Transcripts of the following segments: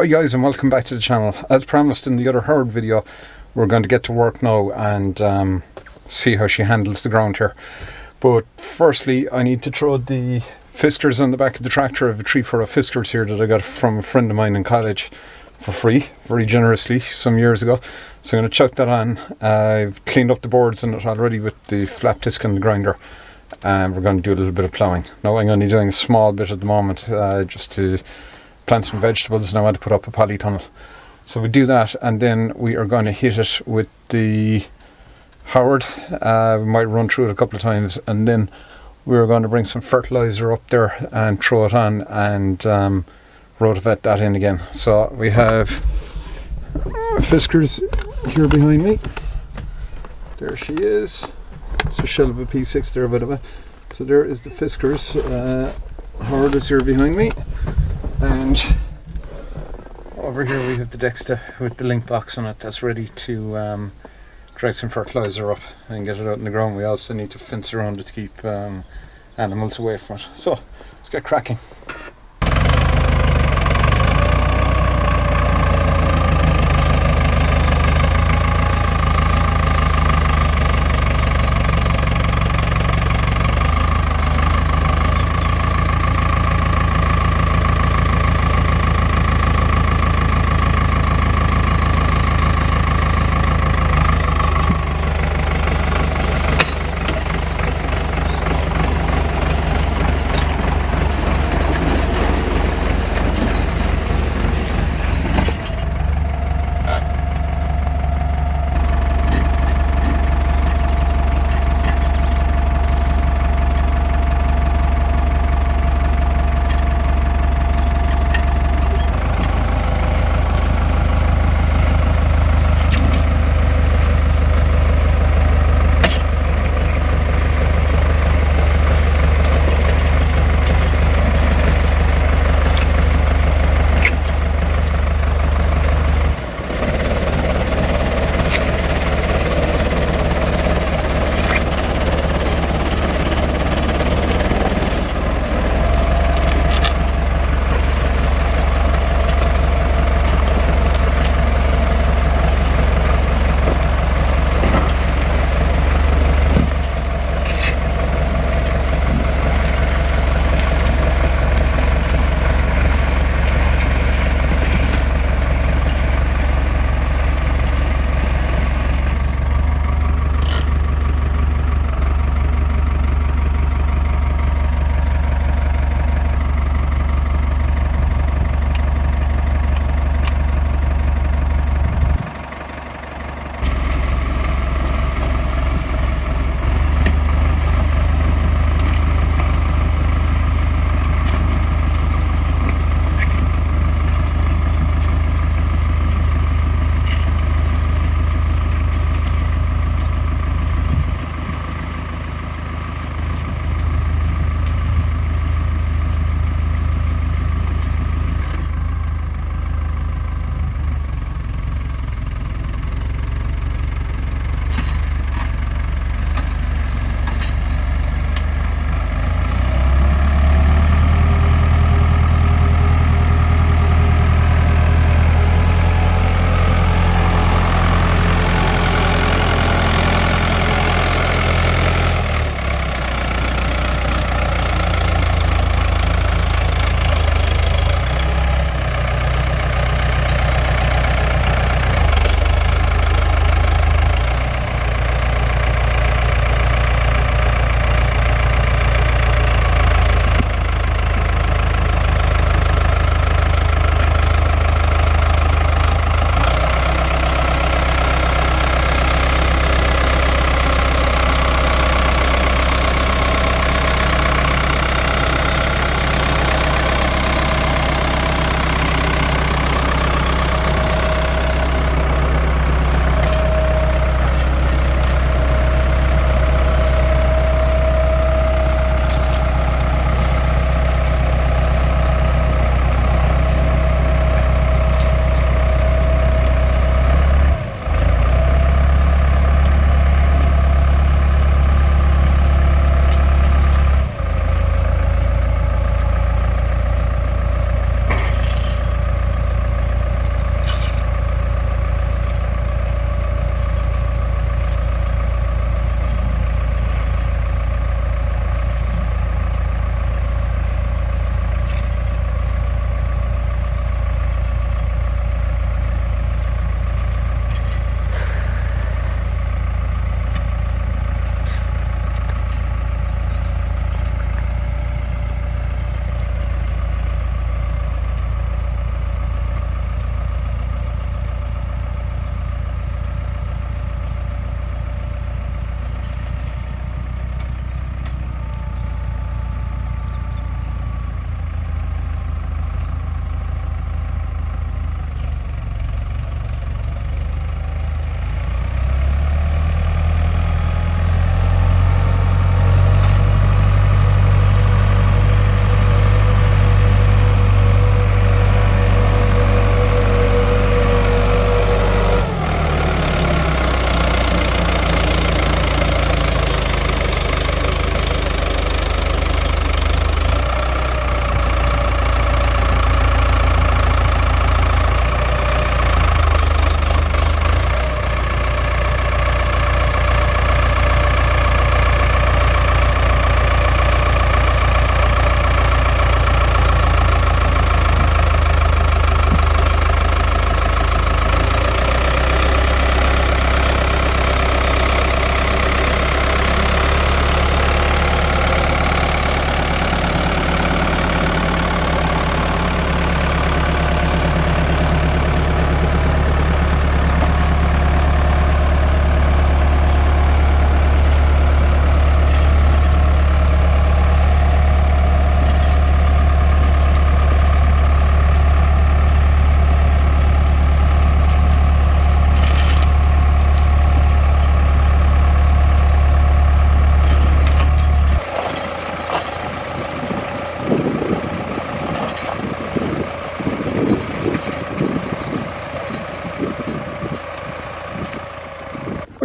Hi guys, and welcome back to the channel. As promised in the other herd video, we're going to get to work now and see how she handles the ground here. But firstly, I need to throw the fiskers on the back of the tractor. I have a 3/4 of fiskers here that I got from a friend of mine in college for free, very generously, some years ago. So I'm going to chuck that on. I've cleaned up the boards in it already with the flap disc and the grinder. And we're going to do a little bit of ploughing. Now I'm only doing a small bit at the moment, just to plant some vegetables, and I want to put up a polytunnel. So we do that, and then we are going to hit it with the Howard. We might run through it a couple of times, and then we're going to bring some fertilizer up there and throw it on and rotovate that in again. So we have fiskers here behind me. There she is. It's a shell of a P6 there, by the way. So there is the fiskers. Howard is here behind me. And over here we have the Dexta with the link box on it. That's ready to drag some fertilizer up and get it out in the ground. We also need to fence around it to keep animals away from it. So let's get cracking.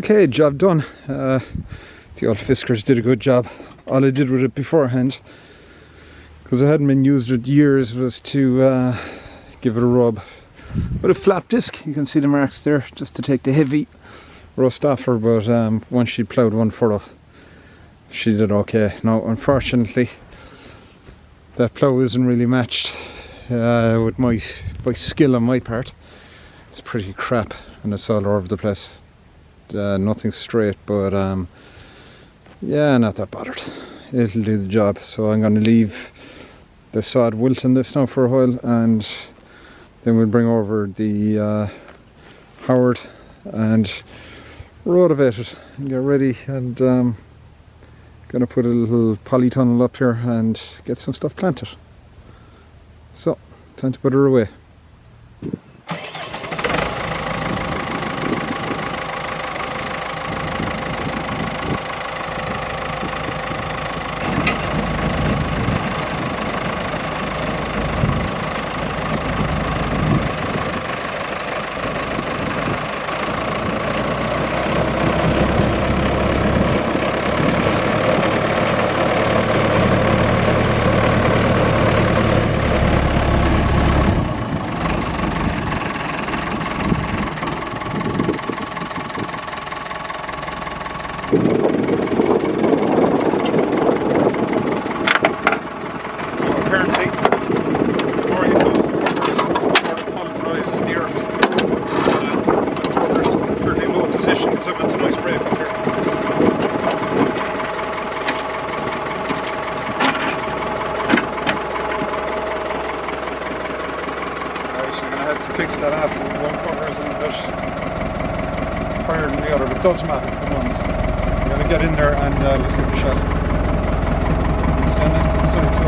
Okay, job done. The old Fiskars did a good job. All I did with it beforehand, because I hadn't been used it years, was to give it a rub with a flap disc. You can see the marks there, just to take the heavy rust off her. But once she ploughed one furrow, she did okay. Now, unfortunately, that plough isn't really matched with my skill on my part. It's pretty crap, and it's all over the place. Nothing straight, but yeah, not that bothered. It'll do the job. So I'm going to leave the sod wilting this now for a while, and then we'll bring over the Howard and rotovate it and get ready. And going to put a little polytunnel up here and get some stuff planted. So, time to put her away. Fix that after one cover is a bit higher than the other, but it does matter for the moment. I'm going to get in there and let's give it a shot. Stand next to the side so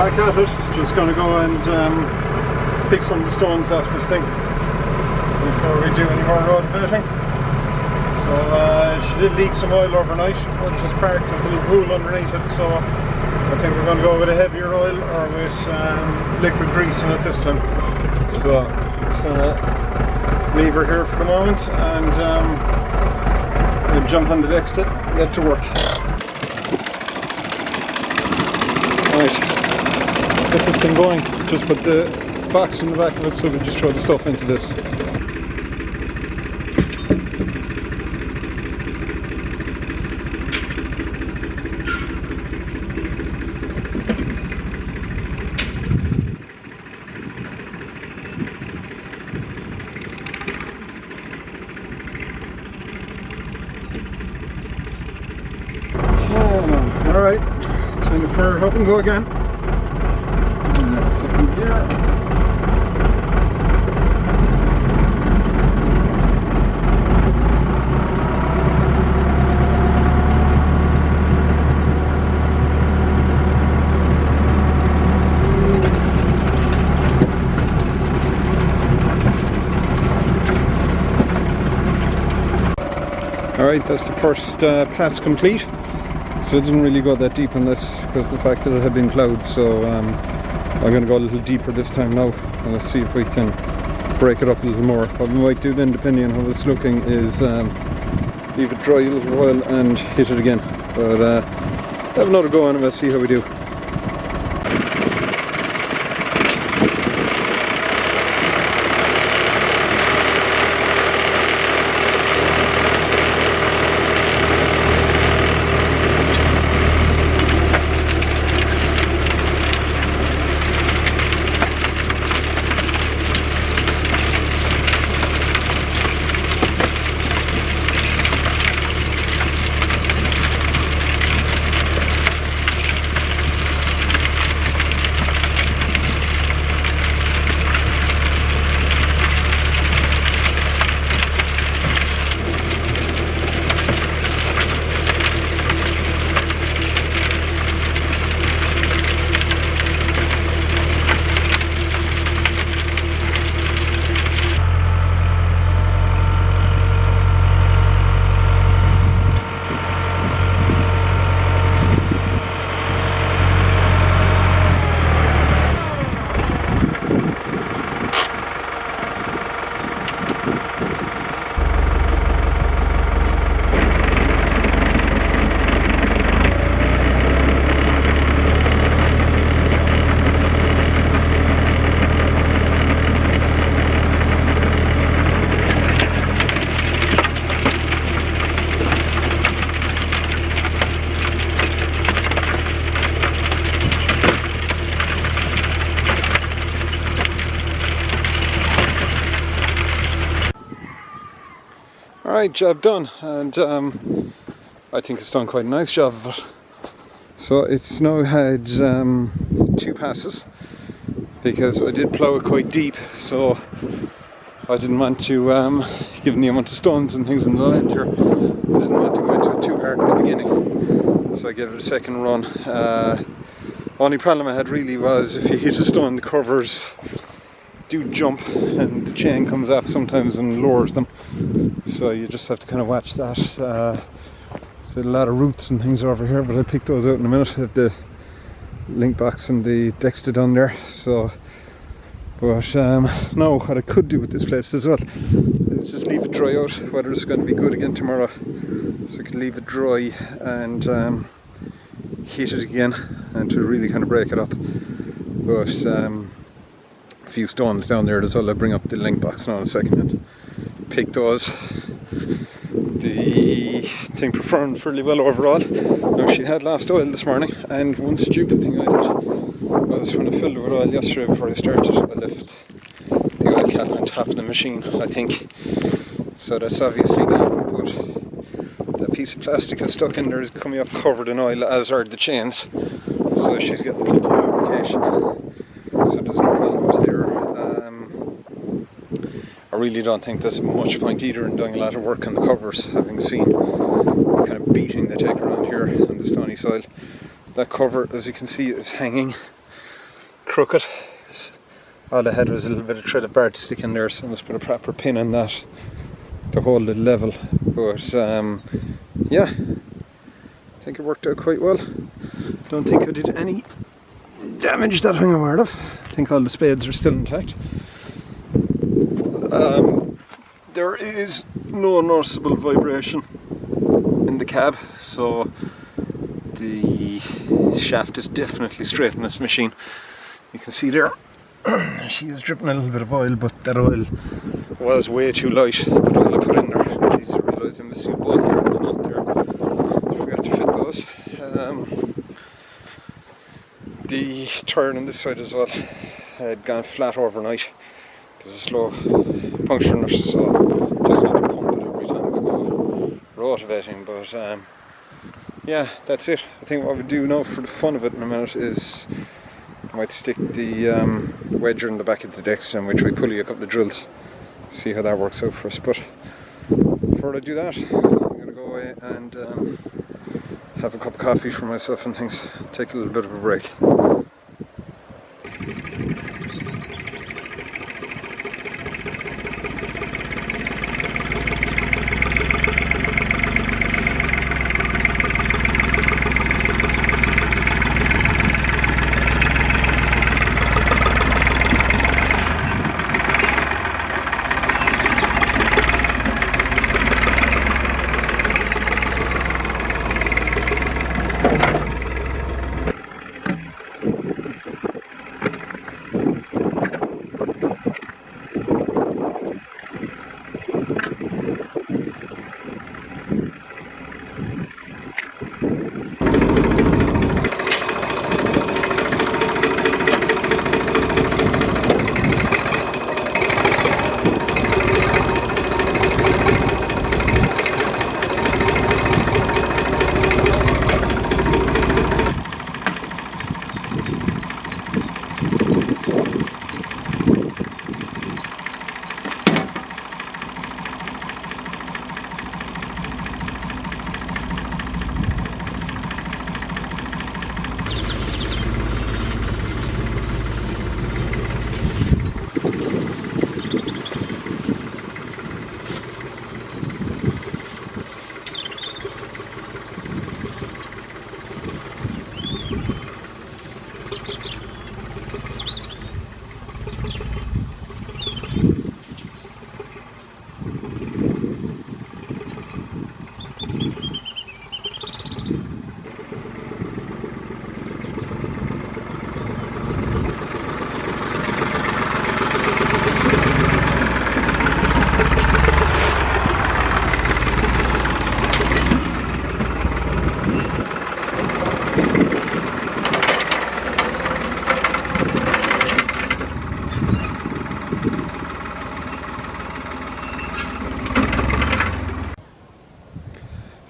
back at it. Just going to go and pick some of the stones off this thing before we do any more rotavating. So she did leak some oil overnight. Well, just parked, there's a little pool underneath it, so I think we're going to go with a heavier oil or with liquid grease in it this time. So just going to leave her here for the moment and we'll jump on the Dexta, get to work. Right, get this thing going. Just put the box in the back of it so we just throw the stuff into this. Alright, time to fire it up and go again. Second gear. Alright, that's the first pass complete. So I didn't really go that deep on this because of the fact that it had been ploughed, so I'm going to go a little deeper this time now and let's see if we can break it up a little more. What we might do then, depending on how it's looking, is leave it dry a little while and hit it again. But have another go on and we'll see how we do. Alright, job done, and I think it's done quite a nice job of it. So it's now had 2 passes because I did plough it quite deep, so I didn't want to, given the amount of stones and things in the land here, I didn't want to go into it too hard in the beginning, so I gave it a second run. Only problem I had really was if you hit a stone, the covers do jump and the chain comes off sometimes and lowers them, so you just have to kind of watch that. There's a lot of roots and things over here, but I'll pick those out in a minute. I have the link box and the Dexta down there, so but no, what I could do with this place as well is just leave it dry out. Whether it's going to be good again tomorrow, so I can leave it dry and heat it again and to really kind of break it up. But a few stones down there as well. I'll bring up the link box now in a second and pick those. The thing performed fairly well overall. Now, she had lost oil this morning, and one stupid thing I did was when I filled it with oil yesterday before I started, I left the oil cap on top of the machine, I think. So that's obviously gone, but that piece of plastic that's stuck in there is coming up covered in oil, as are the chains. So she's getting plenty of lubrication. So there's no problems there. I really don't think there's much point either in doing a lot of work on the covers, having seen the kind of beating they take around here on the stony soil. That cover, as you can see, is hanging crooked. All I had was a little bit of thread of bar to stick in there, so I must put a proper pin on that to hold it level. But yeah, I think it worked out quite well. Don't think I did any damage that I'm aware of. I think all the spades are still intact. There is no noticeable vibration in the cab, so the shaft is definitely straight in this machine. You can see there she is dripping a little bit of oil, but that oil was way too light, that oil I put in there. Jeez, I realised I missed a bolt there and a nut there. I forgot to fit those. The tyre on this side as well had gone flat overnight. There's a slow puncture in it, so just need to pump it every time we go rotovating. But yeah, that's it. I think what we do now for the fun of it in a minute is I might stick the wedger in the back of the Dexta and we try pulley a couple of drills, see how that works out for us. But before I do that, I'm going to go away and have a cup of coffee for myself and things, take a little bit of a break.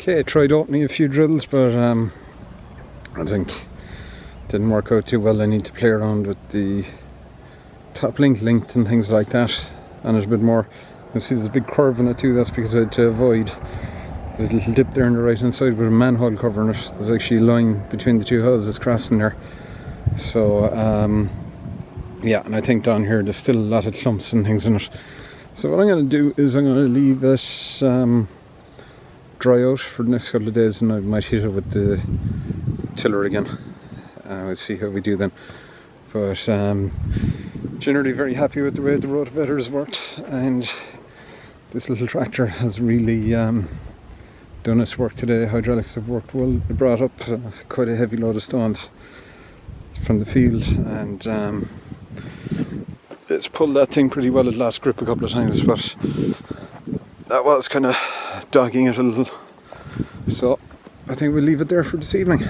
Okay, I tried opening a few drills, but I think it didn't work out too well. I need to play around with the top length and things like that, and there's a bit more. You see there's a big curve in it too. That's because I had to avoid, there's a little dip there on the right hand side with a manhole covering it. There's actually a line between the two houses crossing there. So yeah, and I think down here there's still a lot of clumps and things in it. So what I'm going to do is I'm going to leave it dry out for the next couple of days, and I might hit it with the tiller again. We'll see how we do then. But generally very happy with the way the rotavator has worked, and this little tractor has really done its work today. Hydraulics have worked well. It brought up quite a heavy load of stones from the field, and it's pulled that thing pretty well. It lost grip a couple of times, but that was kind of dogging it a little. So I think we'll leave it there for this evening.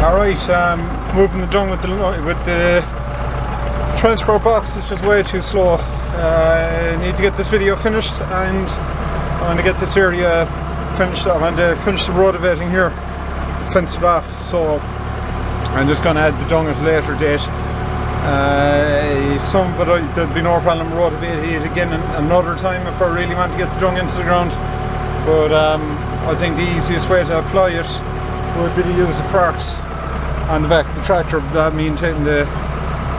Alright, moving it down with the transport box is just way too slow. I need to get this video finished, and I want to get this area finished. I want to finish the rotavating here, fence it off. So I'm just going to add the dung at a later date. Some of it, there'll be no problem rotovating it again another time if I really want to get the dung into the ground. But I think the easiest way to apply it would be to use the forks on the back of the tractor. That means taking the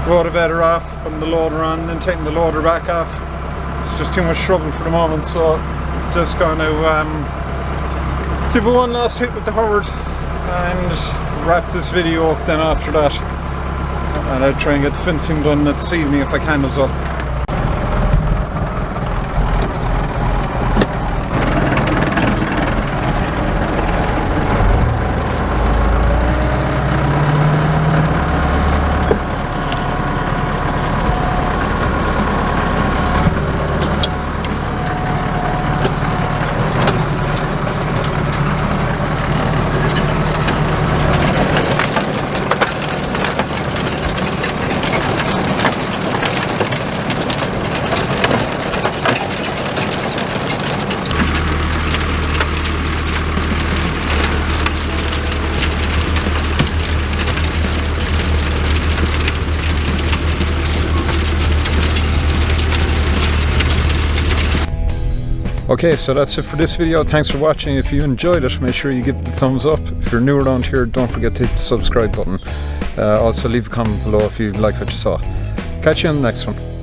rotovator off, putting the loader on, and then taking the loader back off. It's just too much trouble for the moment, so just going to give it one last hit with the hurd and wrap this video up then after that. And I'll try and get the fencing done this evening if I can as well. Okay, so that's it for this video. Thanks for watching. If you enjoyed it, make sure you give it a thumbs up. If you're new around here, don't forget to hit the subscribe button. Also leave a comment below if you like what you saw. Catch you on the next one.